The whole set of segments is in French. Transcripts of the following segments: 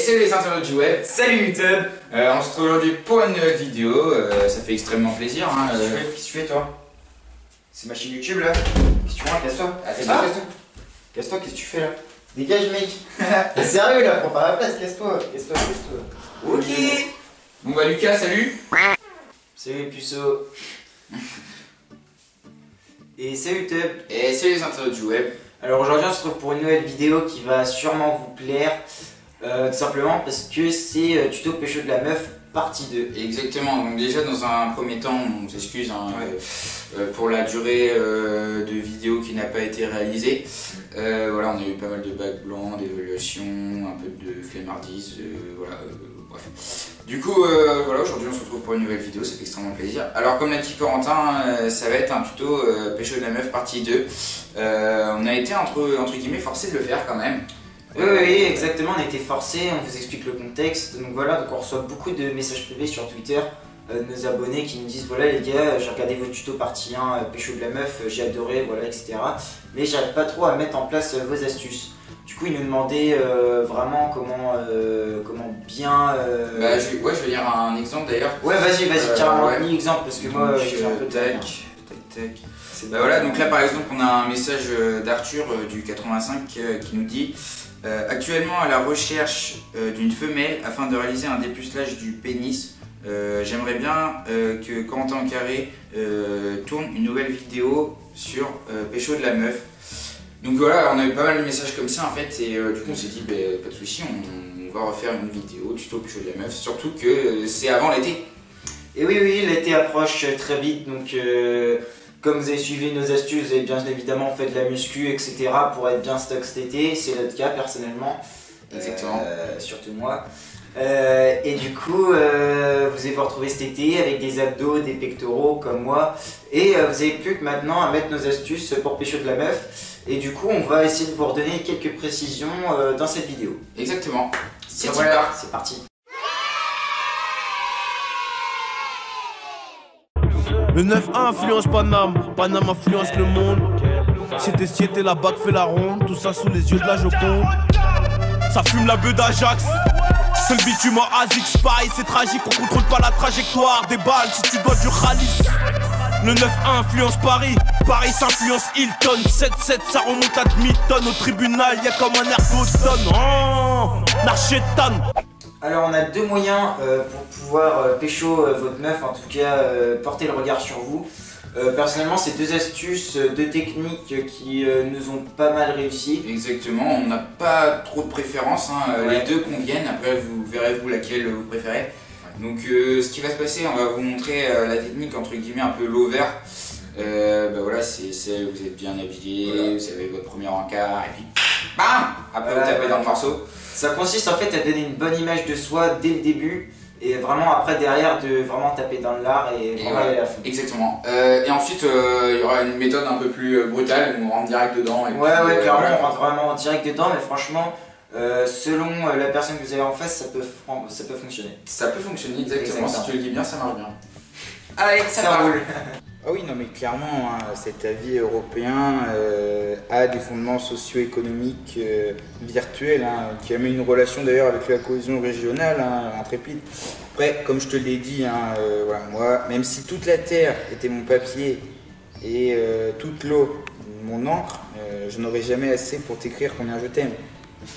salut les internautes du web. Salut YouTube. On se retrouve aujourd'hui pour une nouvelle vidéo, ça fait extrêmement plaisir. Hein, Qu'est-ce que tu fais toi? C'est ma chaîne YouTube là. Qu'est-ce que tu fais? Casse-toi. Casse-toi, qu'est-ce que tu fais là? Dégage mec. T'es sérieux là? Prends pas la place, casse-toi. Ok. Bon bah Lucas, salut. Salut puceau. Et salut YouTube. Et salut les internautes du web. Alors aujourd'hui on se retrouve pour une nouvelle vidéo qui va sûrement vous plaire. Tout simplement parce que c'est tuto pécho de la meuf partie 2. Exactement, donc déjà dans un premier temps on s'excuse hein, pour la durée de vidéo qui n'a pas été réalisée. Voilà, on a eu pas mal de bacs blancs, d'évaluations, un peu de flemmardise, voilà, bref. Du coup, voilà, aujourd'hui on se retrouve pour une nouvelle vidéo, ça fait extrêmement plaisir. Alors comme l'a dit Corentin, ça va être un tuto pécho de la meuf partie 2. On a été entre guillemets forcé de le faire quand même. Oui, exactement, on a été forcé, on vous explique le contexte. Donc voilà, donc on reçoit beaucoup de messages privés sur Twitter de nos abonnés qui nous disent voilà les gars, j'ai regardé vos tutos partie 1, pécho de la meuf, j'ai adoré, voilà, etc. Mais j'arrive pas trop à mettre en place vos astuces. Du coup, ils nous demandaient vraiment comment bien. Je vais lire un exemple d'ailleurs. Ouais, vas-y, carrément, un exemple parce que moi j'ai un peu tac. Bah voilà, donc là par exemple on a un message d'Arthur du 85 qui nous dit actuellement à la recherche d'une femelle afin de réaliser un dépucelage du pénis. J'aimerais bien que Quentin Carré tourne une nouvelle vidéo sur pécho de la meuf. Donc voilà, on a eu pas mal de messages comme ça en fait et du coup on s'est dit pas de soucis, on va refaire une vidéo tuto pécho de la meuf, surtout que c'est avant l'été. Et oui, l'été approche très vite, donc comme vous avez suivi nos astuces, vous avez bien évidemment fait de la muscu, etc. pour être bien stock cet été, c'est notre cas personnellement. Exactement. Surtout moi. Et du coup, vous allez vous retrouver cet été avec des abdos, des pectoraux comme moi. Et vous n'avez plus que maintenant à mettre nos astuces pour pécho de la meuf. Et du coup, on va essayer de vous redonner quelques précisions dans cette vidéo. Exactement. C'est parti. Le 9-1 influence Paname, Paname influence le monde. C'était la bague fait la ronde, tout ça sous les yeux de la Joconde. Ça fume la beuh d'Ajax. C'est le bitume en ASIC Spy, c'est tragique, on contrôle pas la trajectoire des balles si tu dois du ralice. Le 9-1 influence Paris, Paris s'influence Hilton. 7-7 ça remonte à demi-tonne, au tribunal y'a comme un air d'automne. Oh, Narchétan. Alors on a deux moyens pour pouvoir pécho votre meuf, en tout cas porter le regard sur vous. Personnellement c'est deux astuces, deux techniques qui nous ont pas mal réussi. Exactement, on n'a pas trop de préférence, hein. Les deux conviennent, après vous verrez vous laquelle vous préférez. Donc ce qui va se passer, on va vous montrer la technique entre guillemets un peu lover. Voilà, c'est celle où vous êtes bien habillé, voilà. Vous avez votre premier encart et puis BAM! Après vous tapez dans le morceau. Ça consiste en fait à donner une bonne image de soi dès le début et vraiment après derrière de vraiment taper dans le lard et vraiment aller à la fin. Exactement. Et ensuite il y aura une méthode un peu plus brutale où on rentre direct dedans. Et ouais, clairement on rentre vraiment direct dedans, mais franchement selon la personne que vous avez en face ça peut fonctionner. Ça peut fonctionner exactement. Si tu le dis bien ça marche bien. Allez, ça roule. Ah oui, non mais clairement, hein, cet avis européen a des fondements socio-économiques virtuels, hein, qui amènent une relation d'ailleurs avec la cohésion régionale, hein, intrépide. Après, comme je te l'ai dit, hein, voilà, moi, même si toute la terre était mon papier et toute l'eau mon encre, je n'aurais jamais assez pour t'écrire combien je t'aime.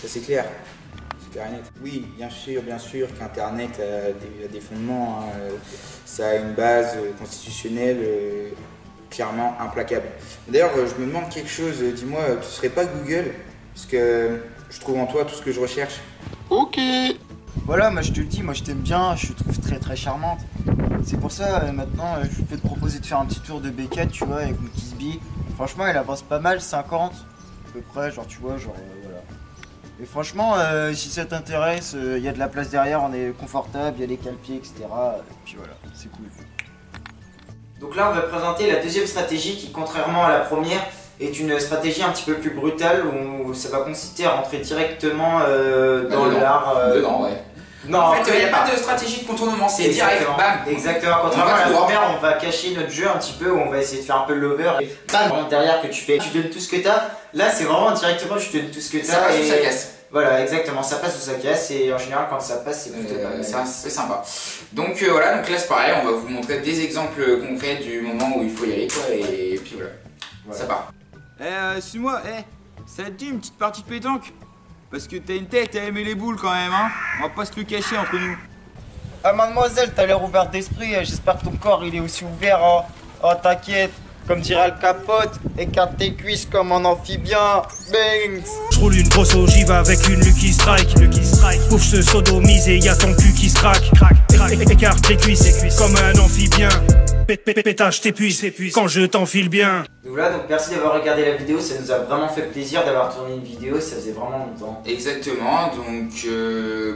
Ça c'est clair. Oui, bien sûr qu'Internet a des fondements, hein, ça a une base constitutionnelle clairement implacable. D'ailleurs, je me demande quelque chose, dis-moi, tu serais pas Google? Parce que je trouve en toi tout ce que je recherche. Ok. Voilà, moi je te le dis, moi je t'aime bien, je te trouve très charmante. C'est pour ça, maintenant, je peux te proposer de faire un petit tour de Beckett, tu vois, avec une Kiss Bee. Franchement, elle avance pas mal, 50 à peu près, genre tu vois, genre voilà. Et franchement, si ça t'intéresse, il y a de la place derrière, on est confortable, il y a les cale-pieds, etc. Et puis voilà, c'est cool. Donc là, on va présenter la deuxième stratégie qui, contrairement à la première, est une stratégie un petit peu plus brutale où ça va consister à rentrer directement dans l'art. Dedans, ouais. Non, en fait, il n'y a pas de stratégie de contournement, c'est direct, bam. Exactement, contrairement à la première, on va cacher notre jeu un petit peu, où on va essayer de faire un peu le lover et bam, derrière que tu donnes tout ce que t'as. Là, c'est vraiment directement, tu donnes tout ce que t'as et ça casse. Voilà, exactement, ça passe ou ça casse, et en général quand ça passe c'est plutôt pas mal. C'est sympa. Donc voilà, donc là c'est pareil, on va vous montrer des exemples concrets du moment où il faut y aller quoi, et puis voilà. Ça part. Suis-moi, ça te dit une petite partie de pétanque? Parce que t'as une tête à aimer les boules quand même, hein. On va pas se le cacher entre nous. Ah mademoiselle, t'as l'air ouverte d'esprit, j'espère que ton corps il est aussi ouvert, hein. Oh t'inquiète, comme dirait Al Capote, écarte tes cuisses comme un amphibien, bangs. J'roule une grosse ogive avec une Lucky Strike. Ouf, je te sodomise et y'a ton cul qui se craque. Écarte tes cuisses comme un amphibien. Pétage t'épuise quand je t'enfile bien. Donc voilà, donc merci d'avoir regardé la vidéo, ça nous a vraiment fait plaisir d'avoir tourné une vidéo, ça faisait vraiment longtemps. Exactement, donc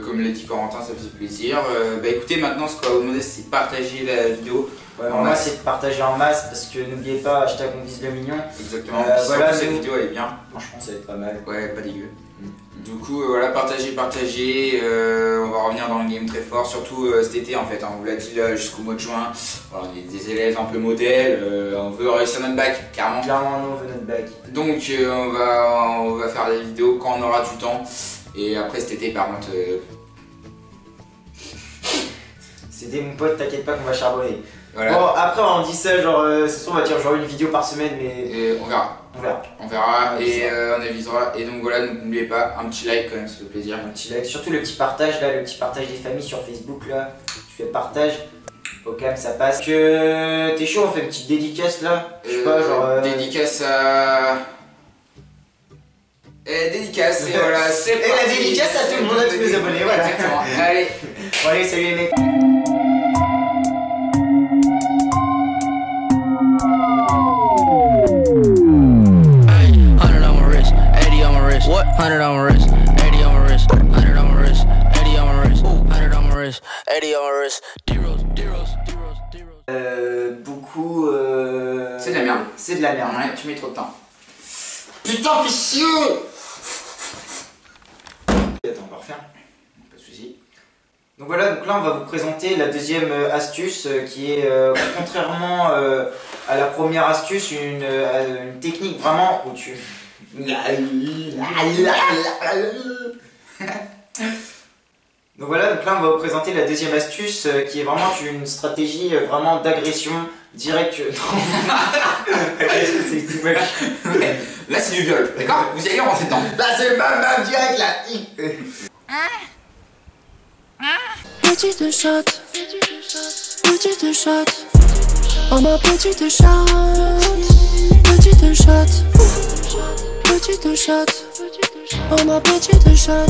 comme l'a dit Corentin, ça faisait plaisir. Bah écoutez, maintenant ce qu'on va vous demander c'est de partager la vidéo. Ouais, moi c'est de partager en masse parce que n'oubliez pas, hashtag on vise le mignon. Exactement, voilà, cette vidéo elle est bien. Franchement ça va être pas mal. Ouais, pas dégueu. Du coup, voilà, partagez. On va revenir dans le game très fort, surtout cet été en fait. On vous l'a dit là jusqu'au mois de juin. Voilà, on est des élèves un peu modèles. On veut réussir notre bac, clairement. Clairement, nous on veut notre bac. Donc, on va faire des vidéos quand on aura du temps. Et après cet été, par contre. C'était mon pote, t'inquiète pas qu'on va charbonner. Voilà. Bon, après on dit ça, genre, ce soir on va dire genre une vidéo par semaine, mais. Et on verra. On verra et on avisera. Et donc voilà, n'oubliez pas, un petit like quand même, ça fait plaisir. Un petit like, surtout le petit partage là, le petit partage des familles sur Facebook là. Tu fais partage, au calme ça passe. Que t'es chaud, on fait une petite dédicace là. Je sais pas, genre. Dédicace à. Dédicace, et voilà, c'est parti. Et la dédicace à tout le monde, à tous les abonnés, voilà. Exactement. Allez. Bon, allez, salut les mecs. What? 100 on my wrist, 80 on my wrist, 100 on my wrist, 80 on my wrist, 100 on my wrist, 80 on my wrist, D-Rose. Beaucoup. C'est de la merde. C'est de la merde. Ouais, tu mets trop de temps. Putain, fais chier! Attends, on va refaire. Pas de soucis. Donc voilà, donc là on va vous présenter la deuxième astuce qui est contrairement à la première astuce, une technique vraiment où tu. Donc voilà, donc là on va vous présenter la deuxième astuce qui est vraiment une stratégie vraiment d'agression directe. Là c'est du viol, d'accord? Vous allez rentrer dedans. Là c'est même direct là. Petite chatte, petite chatte, oh ma petite chatte, petite chatte, petite chatte, oh ma petite chatte.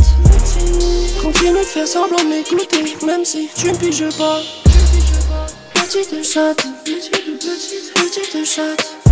Continue de faire semblant de m'écouter, même si tu ne piges pas. Petite chatte, petite chatte.